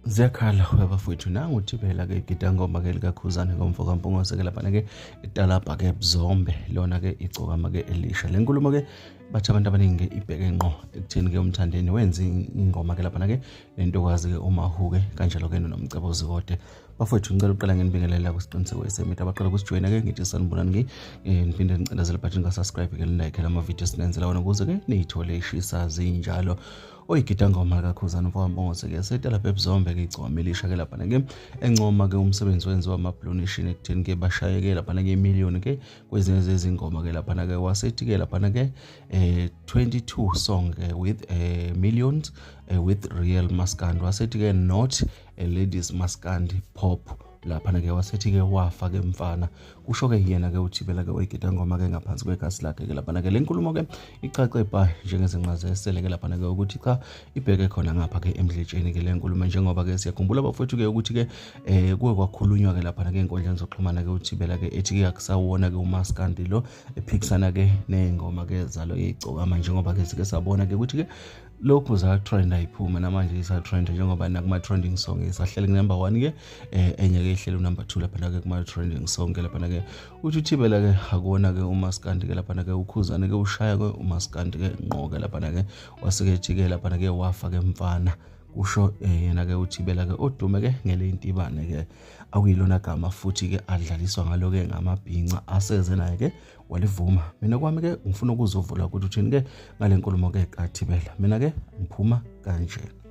Ziyakhala wabafowethu nangu uThibela ke iGidangoma ke likakhuzane ngomfo kaMpungose ke lapha ke italapha ke Bzombe lona ke iGcokama ke elisha lenkulumo ke bathi abantu abaningi ibheke ngqo ekutheni ke umthandeni wenza ingoma ke lapha ke nentokazi ke uMahuke kanjalo ke nomcebo zikode bafowethu ngicela uqala ngenibingelela kusiqiniseko esemita abaqala kusijoyina ke ngithi sanibonani ke niphinde nicindezele button ka subscribe ke like la video sinenzela wona ukuze ke niyithole ishisa zinjalo iGidangoma kakhuzane mfowambongose ke setela bebzombe ke iGcokama elisha ke lapha ke encoma ke umsebenzi wenziwa amablonation ekutheni ke bashaye ke lapha ke million ke kwezinye zezingoma ke lapha ke wasethi ke lapha ke 22 song with millions with real Maskandi wasethi ke not a ladies Maskandi Pop lapha ke wasethi ke wafa ke mfana kusho ke yena ke uThibela ke iGidangoma ke ngaphansi kwegasi lakhe ke lapha ke lenkulumo ke icace ba njengezinqazesele ke lapha ke ukuthi cha ibheke khona ngapha ke emdletsheni ke lenkulumo njengoba ke siyakhumbula bafowethu ke ukuthi ke kuwe kwakhulunywa ke lapha ke enkondleni zokuxhumana ke uThibela ke ethi ke akusawona ke uMaskandi lo ephikisana ke nezingoma ke zalo iGcokama njengoba ke sike sabona ke ukuthi ke lokhu za trend ayiphuma namanje isa trend njengoba nakuma trending song isahlele number 1 ke enye ke ihlelo number 2 lapha ke kuma trending song ke lapha ke uthi uThibela ke akona ke uMaskandi ke lapha ke ukhuzane ke ushaya ke uMaskandi ke ngqo ke lapha ke waseke ke lapha ke wafa ke mfana kusho yena ke uThibela ke odume ke ngele intibane ke akuyilona gama futhi ke adlaliswa ngalo ke ngamabhinca aseze naye ke walivuma mina kwami ke ngifuna ukuzovula ukuthi uthini ke ngale nkulumo ke kaThibela mina ke ngiphuma kanje.